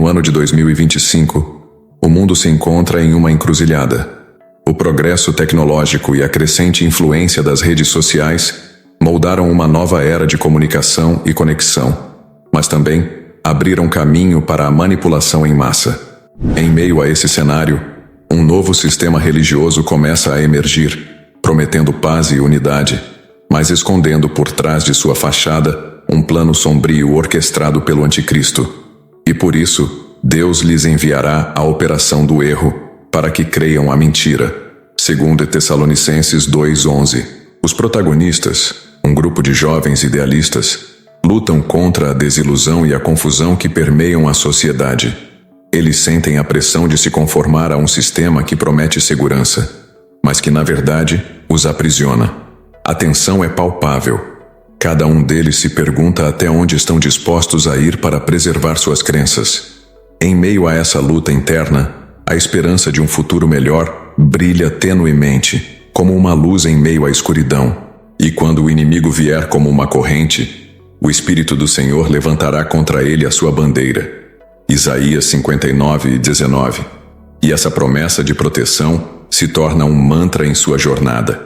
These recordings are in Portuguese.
ano de 2025, o mundo se encontra em uma encruzilhada. O progresso tecnológico e a crescente influência das redes sociais moldaram uma nova era de comunicação e conexão, mas também abriram caminho para a manipulação em massa. Em meio a esse cenário, um novo sistema religioso começa a emergir, prometendo paz e unidade, mas escondendo por trás de sua fachada um plano sombrio orquestrado pelo anticristo. E por isso, Deus lhes enviará a operação do erro, para que creiam a mentira. Segundo Tessalonicenses 2:11. Os protagonistas, um grupo de jovens idealistas, lutam contra a desilusão e a confusão que permeiam a sociedade. Eles sentem a pressão de se conformar a um sistema que promete segurança, mas que na verdade os aprisiona. A tensão é palpável. Cada um deles se pergunta até onde estão dispostos a ir para preservar suas crenças. Em meio a essa luta interna, a esperança de um futuro melhor brilha tenuemente, como uma luz em meio à escuridão. E quando o inimigo vier como uma corrente, o Espírito do Senhor levantará contra ele a sua bandeira. Isaías 59:19. E essa promessa de proteção se torna um mantra em sua jornada.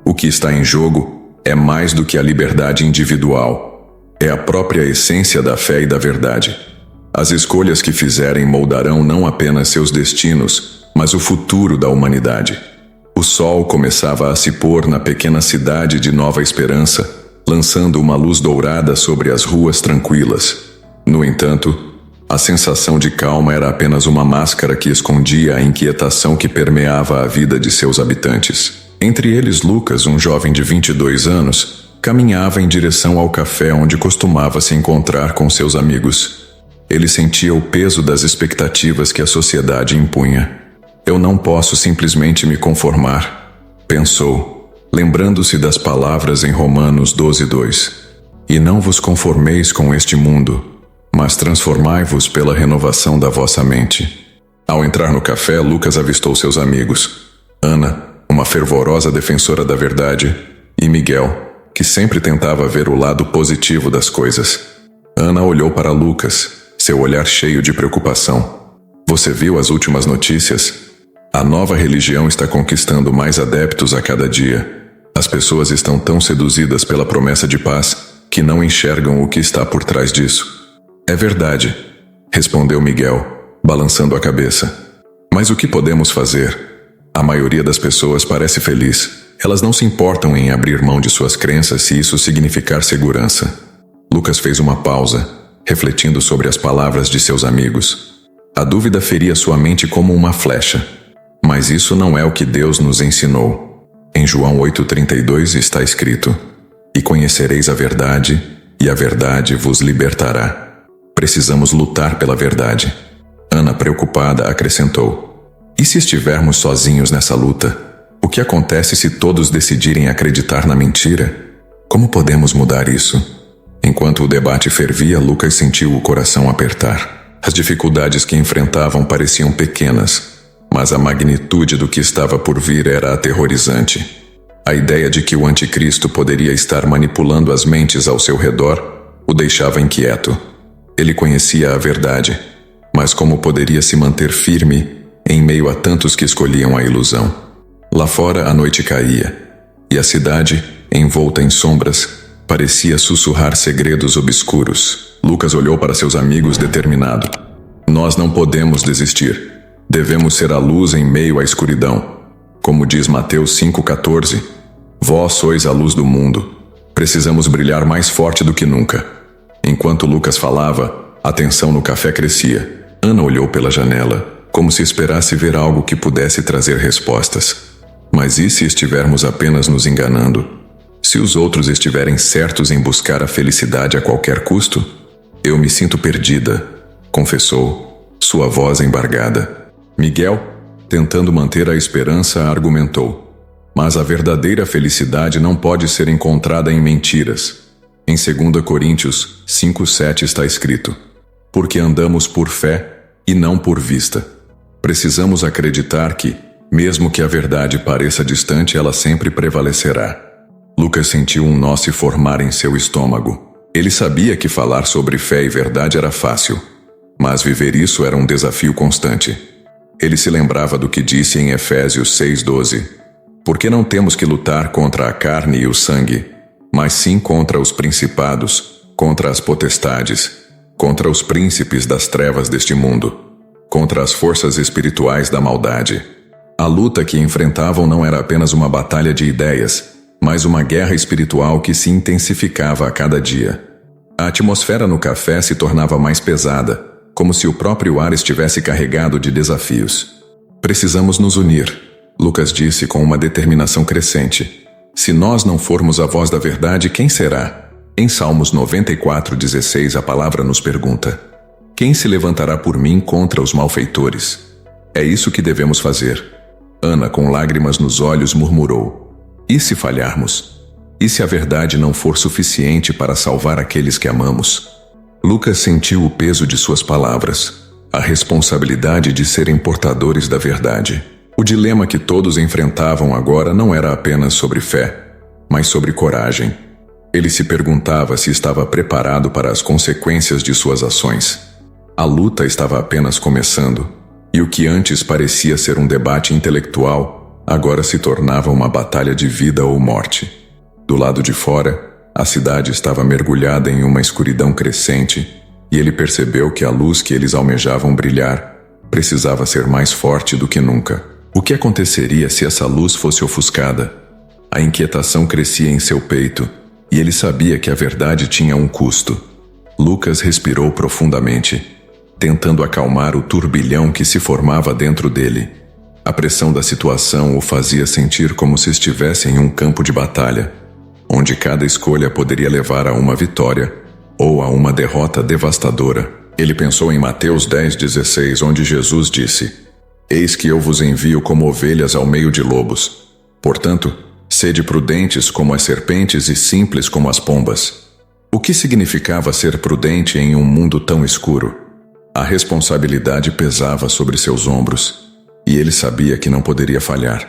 O que está em jogo é mais do que a liberdade individual. É a própria essência da fé e da verdade. As escolhas que fizerem moldarão não apenas seus destinos, mas o futuro da humanidade. O sol começava a se pôr na pequena cidade de Nova Esperança, lançando uma luz dourada sobre as ruas tranquilas. No entanto, a sensação de calma era apenas uma máscara que escondia a inquietação que permeava a vida de seus habitantes. Entre eles, Lucas, um jovem de 22 anos, caminhava em direção ao café onde costumava se encontrar com seus amigos. Ele sentia o peso das expectativas que a sociedade impunha. Eu não posso simplesmente me conformar, pensou, lembrando-se das palavras em Romanos 12:2. E não vos conformeis com este mundo, mas transformai-vos pela renovação da vossa mente. Ao entrar no café, Lucas avistou seus amigos, Ana, uma fervorosa defensora da verdade, e Miguel, que sempre tentava ver o lado positivo das coisas. Ana olhou para Lucas, seu olhar cheio de preocupação. Você viu as últimas notícias? A nova religião está conquistando mais adeptos a cada dia. As pessoas estão tão seduzidas pela promessa de paz que não enxergam o que está por trás disso. É verdade, respondeu Miguel, balançando a cabeça. Mas o que podemos fazer? A maioria das pessoas parece feliz. Elas não se importam em abrir mão de suas crenças se isso significar segurança. Lucas fez uma pausa, refletindo sobre as palavras de seus amigos. A dúvida feria sua mente como uma flecha. Mas isso não é o que Deus nos ensinou. Em João 8:32 está escrito: E conhecereis a verdade, e a verdade vos libertará. Precisamos lutar pela verdade. Ana, preocupada, acrescentou: E se estivermos sozinhos nessa luta? O que acontece se todos decidirem acreditar na mentira? Como podemos mudar isso? Enquanto o debate fervia, Lucas sentiu o coração apertar. As dificuldades que enfrentavam pareciam pequenas, mas a magnitude do que estava por vir era aterrorizante. A ideia de que o anticristo poderia estar manipulando as mentes ao seu redor o deixava inquieto. Ele conhecia a verdade, mas como poderia se manter firme em meio a tantos que escolhiam a ilusão? Lá fora a noite caía, e a cidade, envolta em sombras, parecia sussurrar segredos obscuros. Lucas olhou para seus amigos determinado. Nós não podemos desistir. Devemos ser a luz em meio à escuridão. Como diz Mateus 5:14, vós sois a luz do mundo. Precisamos brilhar mais forte do que nunca. Enquanto Lucas falava, a tensão no café crescia. Ana olhou pela janela, como se esperasse ver algo que pudesse trazer respostas. Mas e se estivermos apenas nos enganando? Se os outros estiverem certos em buscar a felicidade a qualquer custo? Eu me sinto perdida, confessou, sua voz embargada. Miguel, tentando manter a esperança, argumentou. Mas a verdadeira felicidade não pode ser encontrada em mentiras. Em 2 Coríntios 5:7 está escrito: Porque andamos por fé e não por vista. Precisamos acreditar que, mesmo que a verdade pareça distante, ela sempre prevalecerá. Lucas sentiu um nó se formar em seu estômago. Ele sabia que falar sobre fé e verdade era fácil. Mas viver isso era um desafio constante. Ele se lembrava do que disse em Efésios 6:12. Porque não temos que lutar contra a carne e o sangue, mas sim contra os principados, contra as potestades, contra os príncipes das trevas deste mundo, contra as forças espirituais da maldade. A luta que enfrentavam não era apenas uma batalha de ideias, mas uma guerra espiritual que se intensificava a cada dia. A atmosfera no café se tornava mais pesada, como se o próprio ar estivesse carregado de desafios. Precisamos nos unir, Lucas disse com uma determinação crescente. Se nós não formos a voz da verdade, quem será? Em Salmos 94:16 a palavra nos pergunta: quem se levantará por mim contra os malfeitores? É isso que devemos fazer. Ana, com lágrimas nos olhos, murmurou: e se falharmos? E se a verdade não for suficiente para salvar aqueles que amamos? Lucas sentiu o peso de suas palavras, a responsabilidade de serem portadores da verdade. O dilema que todos enfrentavam agora não era apenas sobre fé, mas sobre coragem. Ele se perguntava se estava preparado para as consequências de suas ações. A luta estava apenas começando, e o que antes parecia ser um debate intelectual, agora se tornava uma batalha de vida ou morte. Do lado de fora, a cidade estava mergulhada em uma escuridão crescente, e ele percebeu que a luz que eles almejavam brilhar precisava ser mais forte do que nunca. O que aconteceria se essa luz fosse ofuscada? A inquietação crescia em seu peito, e ele sabia que a verdade tinha um custo. Lucas respirou profundamente, tentando acalmar o turbilhão que se formava dentro dele. A pressão da situação o fazia sentir como se estivesse em um campo de batalha, onde cada escolha poderia levar a uma vitória ou a uma derrota devastadora. Ele pensou em Mateus 10:16, onde Jesus disse: eis que eu vos envio como ovelhas ao meio de lobos. Portanto, sede prudentes como as serpentes e simples como as pombas. O que significava ser prudente em um mundo tão escuro? A responsabilidade pesava sobre seus ombros, e ele sabia que não poderia falhar.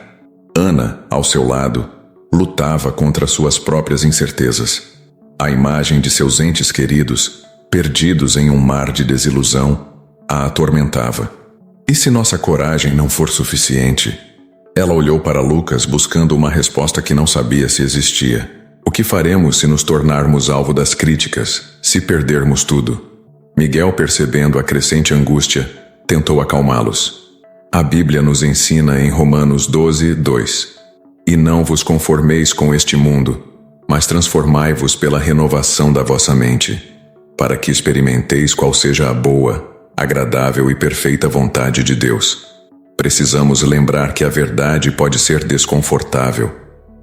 Ana, ao seu lado, lutava contra suas próprias incertezas. A imagem de seus entes queridos, perdidos em um mar de desilusão, a atormentava. E se nossa coragem não for suficiente? Ela olhou para Lucas buscando uma resposta que não sabia se existia. O que faremos se nos tornarmos alvo das críticas, se perdermos tudo? Miguel, percebendo a crescente angústia, tentou acalmá-los. A Bíblia nos ensina em Romanos 12:2: e não vos conformeis com este mundo, mas transformai-vos pela renovação da vossa mente, para que experimenteis qual seja a boa, agradável e perfeita vontade de Deus. Precisamos lembrar que a verdade pode ser desconfortável,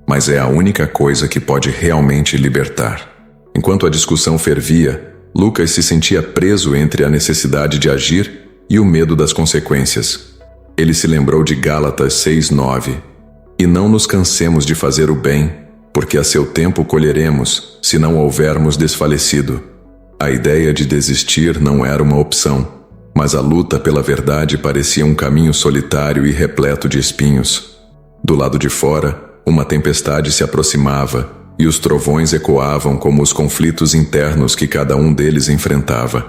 mas é a única coisa que pode realmente libertar. Enquanto a discussão fervia, Lucas se sentia preso entre a necessidade de agir e o medo das consequências. Ele se lembrou de Gálatas 6:9. E não nos cansemos de fazer o bem, porque a seu tempo colheremos, se não houvermos desfalecido. A ideia de desistir não era uma opção, mas a luta pela verdade parecia um caminho solitário e repleto de espinhos. Do lado de fora, uma tempestade se aproximava, e os trovões ecoavam como os conflitos internos que cada um deles enfrentava.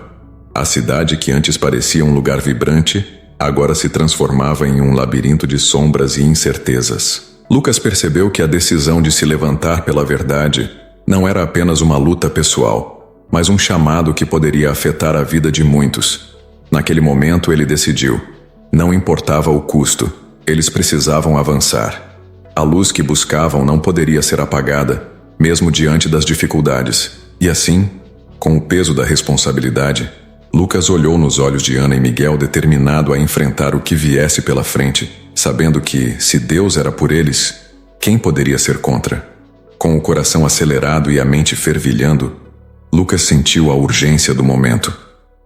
A cidade, que antes parecia um lugar vibrante, agora se transformava em um labirinto de sombras e incertezas. Lucas percebeu que a decisão de se levantar pela verdade não era apenas uma luta pessoal, mas um chamado que poderia afetar a vida de muitos. Naquele momento ele decidiu. Não importava o custo, eles precisavam avançar. A luz que buscavam não poderia ser apagada, mesmo diante das dificuldades. E assim, com o peso da responsabilidade, Lucas olhou nos olhos de Ana e Miguel, determinado a enfrentar o que viesse pela frente, sabendo que, se Deus era por eles, quem poderia ser contra? Com o coração acelerado e a mente fervilhando, Lucas sentiu a urgência do momento.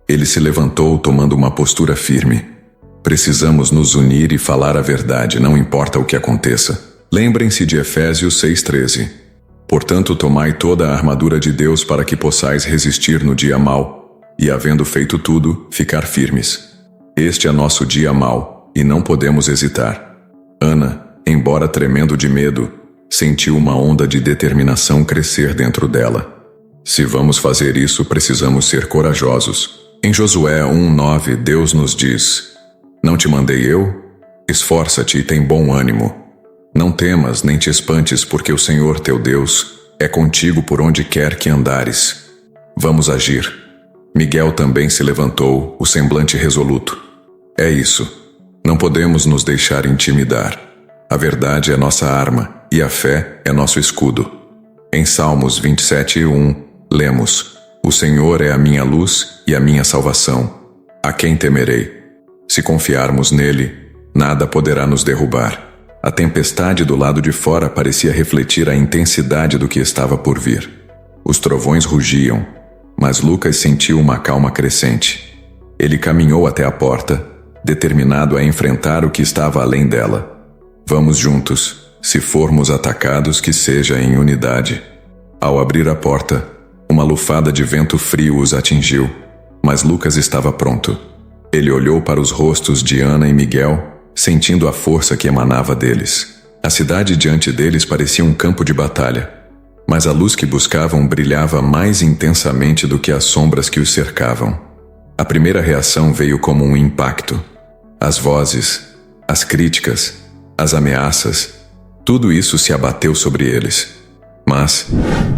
Ele se levantou tomando uma postura firme. Precisamos nos unir e falar a verdade, não importa o que aconteça. Lembrem-se de Efésios 6:13. Portanto, tomai toda a armadura de Deus para que possais resistir no dia mau, e havendo feito tudo, ficar firmes. Este é nosso dia mau, e não podemos hesitar. Ana, embora tremendo de medo, sentiu uma onda de determinação crescer dentro dela. Se vamos fazer isso, precisamos ser corajosos. Em Josué 1:9, Deus nos diz: Não te mandei eu? Esforça-te e tem bom ânimo. Não temas nem te espantes, porque o Senhor teu Deus é contigo por onde quer que andares. Vamos agir. Miguel também se levantou, o semblante resoluto. É isso. Não podemos nos deixar intimidar. A verdade é nossa arma e a fé é nosso escudo. Em Salmos 27:1, lemos: O Senhor é a minha luz e a minha salvação. A quem temerei? Se confiarmos nele, nada poderá nos derrubar. A tempestade do lado de fora parecia refletir a intensidade do que estava por vir. Os trovões rugiam, mas Lucas sentiu uma calma crescente. Ele caminhou até a porta, determinado a enfrentar o que estava além dela. Vamos juntos, se formos atacados, que seja em unidade. Ao abrir a porta, uma lufada de vento frio os atingiu, mas Lucas estava pronto. Ele olhou para os rostos de Ana e Miguel, sentindo a força que emanava deles. A cidade diante deles parecia um campo de batalha, mas a luz que buscavam brilhava mais intensamente do que as sombras que os cercavam. A primeira reação veio como um impacto. As vozes, as críticas, as ameaças, tudo isso se abateu sobre eles. Mas,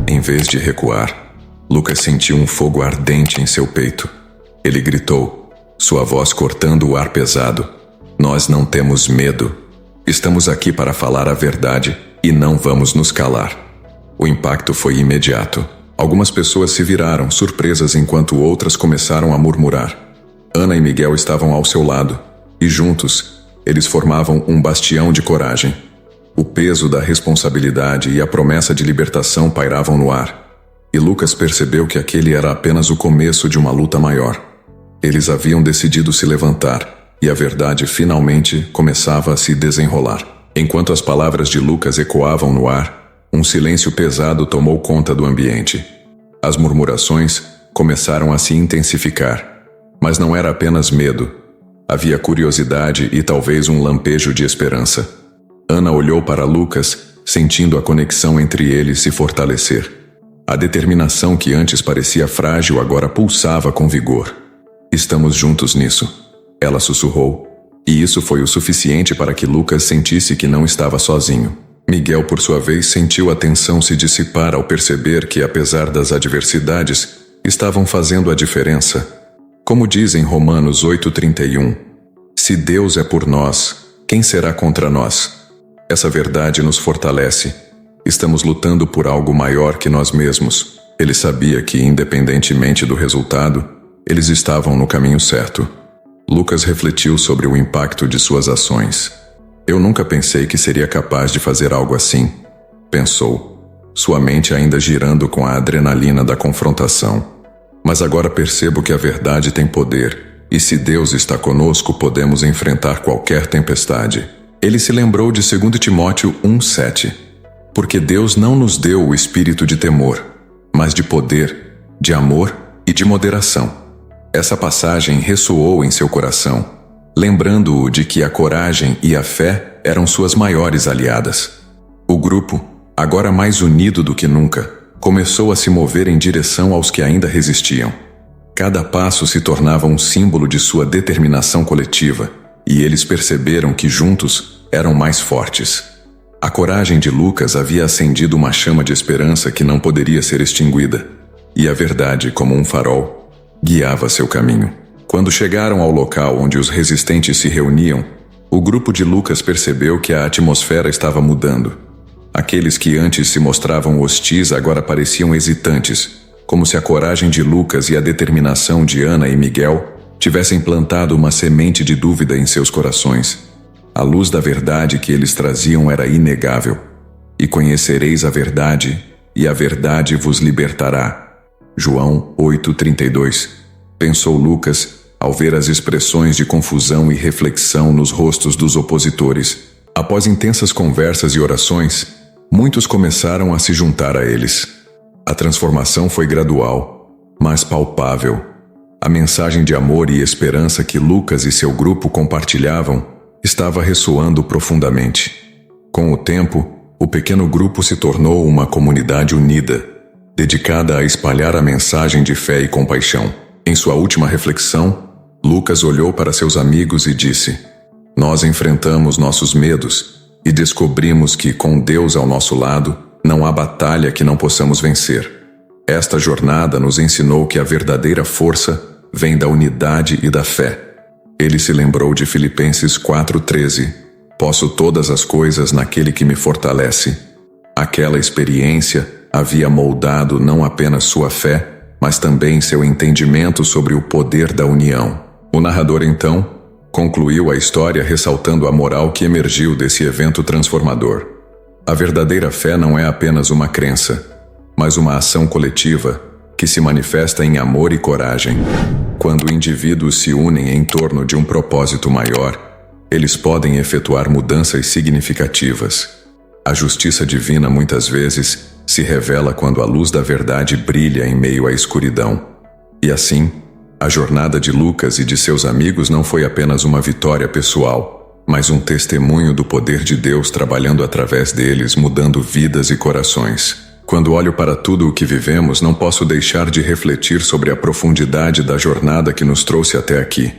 em vez de recuar, Lucas sentiu um fogo ardente em seu peito. Ele gritou, sua voz cortando o ar pesado: Nós não temos medo. Estamos aqui para falar a verdade e não vamos nos calar. O impacto foi imediato. Algumas pessoas se viraram, surpresas, enquanto outras começaram a murmurar. Ana e Miguel estavam ao seu lado, e juntos, eles formavam um bastião de coragem. O peso da responsabilidade e a promessa de libertação pairavam no ar, e Lucas percebeu que aquele era apenas o começo de uma luta maior. Eles haviam decidido se levantar, e a verdade finalmente começava a se desenrolar. Enquanto as palavras de Lucas ecoavam no ar, um silêncio pesado tomou conta do ambiente. As murmurações começaram a se intensificar, mas não era apenas medo. Havia curiosidade e talvez um lampejo de esperança. Ana olhou para Lucas, sentindo a conexão entre eles se fortalecer. A determinação que antes parecia frágil agora pulsava com vigor. Estamos juntos nisso, ela sussurrou, e isso foi o suficiente para que Lucas sentisse que não estava sozinho. Miguel, por sua vez, sentiu a tensão se dissipar ao perceber que, apesar das adversidades, estavam fazendo a diferença. Como diz em Romanos 8:31, se Deus é por nós, quem será contra nós? Essa verdade nos fortalece. Estamos lutando por algo maior que nós mesmos. Ele sabia que, independentemente do resultado, eles estavam no caminho certo. Lucas refletiu sobre o impacto de suas ações. Eu nunca pensei que seria capaz de fazer algo assim, pensou, sua mente ainda girando com a adrenalina da confrontação. Mas agora percebo que a verdade tem poder, e se Deus está conosco, podemos enfrentar qualquer tempestade. Ele se lembrou de 2 Timóteo 1:7. Porque Deus não nos deu o espírito de temor, mas de poder, de amor e de moderação. Essa passagem ressoou em seu coração, lembrando-o de que a coragem e a fé eram suas maiores aliadas. O grupo, agora mais unido do que nunca, começou a se mover em direção aos que ainda resistiam. Cada passo se tornava um símbolo de sua determinação coletiva, e eles perceberam que juntos eram mais fortes. A coragem de Lucas havia acendido uma chama de esperança que não poderia ser extinguida, e a verdade, como um farol, guiava seu caminho. Quando chegaram ao local onde os resistentes se reuniam, o grupo de Lucas percebeu que a atmosfera estava mudando. Aqueles que antes se mostravam hostis agora pareciam hesitantes, como se a coragem de Lucas e a determinação de Ana e Miguel tivessem plantado uma semente de dúvida em seus corações. A luz da verdade que eles traziam era inegável. E conhecereis a verdade, e a verdade vos libertará. João 8:32. Pensou Lucas, ao ver as expressões de confusão e reflexão nos rostos dos opositores. Após intensas conversas e orações, muitos começaram a se juntar a eles. A transformação foi gradual, mas palpável. A mensagem de amor e esperança que Lucas e seu grupo compartilhavam estava ressoando profundamente. Com o tempo, o pequeno grupo se tornou uma comunidade unida, dedicada a espalhar a mensagem de fé e compaixão. Em sua última reflexão, Lucas olhou para seus amigos e disse: "Nós enfrentamos nossos medos e descobrimos que, com Deus ao nosso lado, não há batalha que não possamos vencer. Esta jornada nos ensinou que a verdadeira força vem da unidade e da fé." Ele se lembrou de Filipenses 4:13. "Posso todas as coisas naquele que me fortalece." Aquela experiência havia moldado não apenas sua fé, mas também seu entendimento sobre o poder da união. O narrador, então, concluiu a história ressaltando a moral que emergiu desse evento transformador. A verdadeira fé não é apenas uma crença, mas uma ação coletiva que se manifesta em amor e coragem. Quando indivíduos se unem em torno de um propósito maior, eles podem efetuar mudanças significativas. A justiça divina muitas vezes se revela quando a luz da verdade brilha em meio à escuridão. E assim, a jornada de Lucas e de seus amigos não foi apenas uma vitória pessoal, mas um testemunho do poder de Deus trabalhando através deles, mudando vidas e corações. Quando olho para tudo o que vivemos, não posso deixar de refletir sobre a profundidade da jornada que nos trouxe até aqui.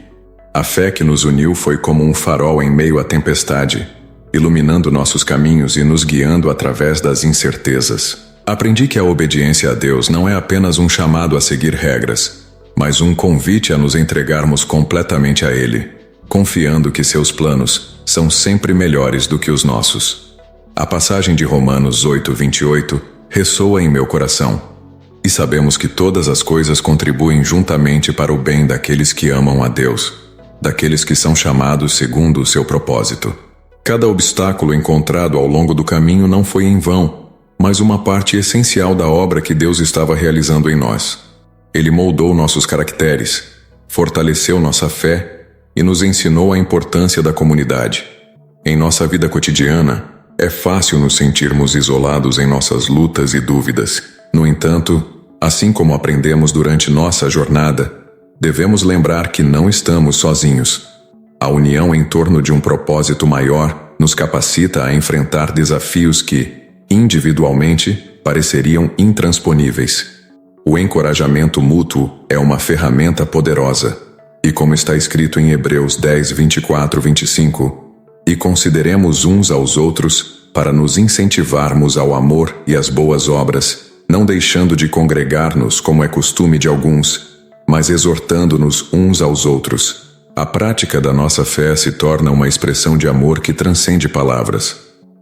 A fé que nos uniu foi como um farol em meio à tempestade, iluminando nossos caminhos e nos guiando através das incertezas. Aprendi que a obediência a Deus não é apenas um chamado a seguir regras, mas um convite a nos entregarmos completamente a Ele, confiando que seus planos são sempre melhores do que os nossos. A passagem de Romanos 8:28 ressoa em meu coração. E sabemos que todas as coisas contribuem juntamente para o bem daqueles que amam a Deus, daqueles que são chamados segundo o seu propósito. Cada obstáculo encontrado ao longo do caminho não foi em vão, mas uma parte essencial da obra que Deus estava realizando em nós. Ele moldou nossos caracteres, fortaleceu nossa fé e nos ensinou a importância da comunidade. Em nossa vida cotidiana, é fácil nos sentirmos isolados em nossas lutas e dúvidas. No entanto, assim como aprendemos durante nossa jornada, devemos lembrar que não estamos sozinhos. A união em torno de um propósito maior nos capacita a enfrentar desafios que, individualmente, pareceriam intransponíveis. O encorajamento mútuo é uma ferramenta poderosa, e como está escrito em Hebreus 10:24-25, e consideremos uns aos outros para nos incentivarmos ao amor e às boas obras, não deixando de congregar-nos como é costume de alguns, mas exortando-nos uns aos outros. A prática da nossa fé se torna uma expressão de amor que transcende palavras.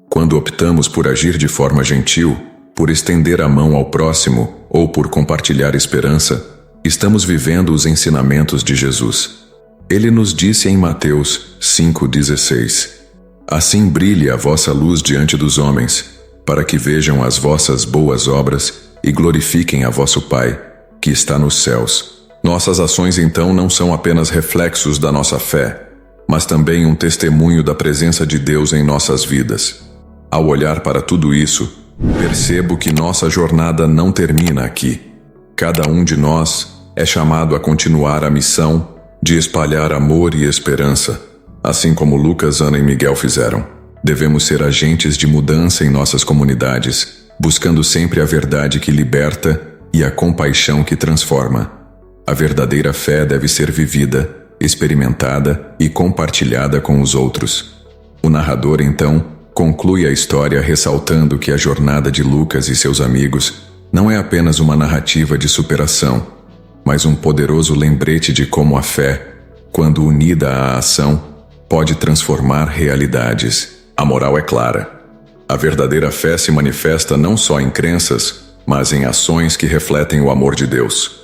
Quando optamos por agir de forma gentil, por estender a mão ao próximo ou por compartilhar esperança, estamos vivendo os ensinamentos de Jesus. Ele nos disse em Mateus 5:16: "Assim brilhe a vossa luz diante dos homens, para que vejam as vossas boas obras e glorifiquem a vosso Pai, que está nos céus." Nossas ações então não são apenas reflexos da nossa fé, mas também um testemunho da presença de Deus em nossas vidas. Ao olhar para tudo isso, percebo que nossa jornada não termina aqui. Cada um de nós é chamado a continuar a missão de espalhar amor e esperança, assim como Lucas, Ana e Miguel fizeram. Devemos ser agentes de mudança em nossas comunidades, buscando sempre a verdade que liberta e a compaixão que transforma. A verdadeira fé deve ser vivida, experimentada e compartilhada com os outros. O narrador, então, conclui a história ressaltando que a jornada de Lucas e seus amigos não é apenas uma narrativa de superação, mas um poderoso lembrete de como a fé, quando unida à ação, pode transformar realidades. A moral é clara. A verdadeira fé se manifesta não só em crenças, mas em ações que refletem o amor de Deus.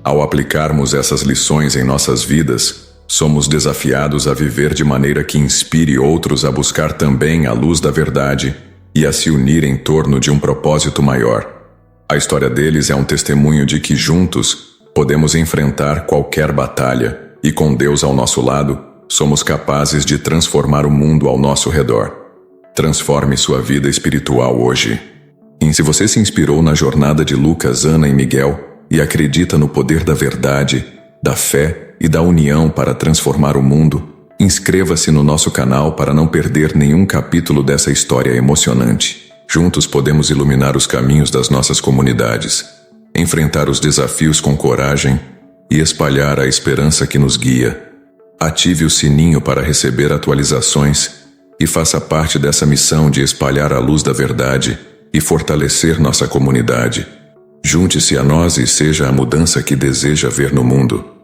Ao aplicarmos essas lições em nossas vidas, somos desafiados a viver de maneira que inspire outros a buscar também a luz da verdade e a se unir em torno de um propósito maior. A história deles é um testemunho de que juntos podemos enfrentar qualquer batalha e, com Deus ao nosso lado, somos capazes de transformar o mundo ao nosso redor. Transforme sua vida espiritual hoje. E se você se inspirou na jornada de Lucas, Ana e Miguel e acredita no poder da verdade, da fé e da união para transformar o mundo, inscreva-se no nosso canal para não perder nenhum capítulo dessa história emocionante. Juntos podemos iluminar os caminhos das nossas comunidades, enfrentar os desafios com coragem e espalhar a esperança que nos guia. Ative o sininho para receber atualizações e faça parte dessa missão de espalhar a luz da verdade e fortalecer nossa comunidade. Junte-se a nós e seja a mudança que deseja ver no mundo.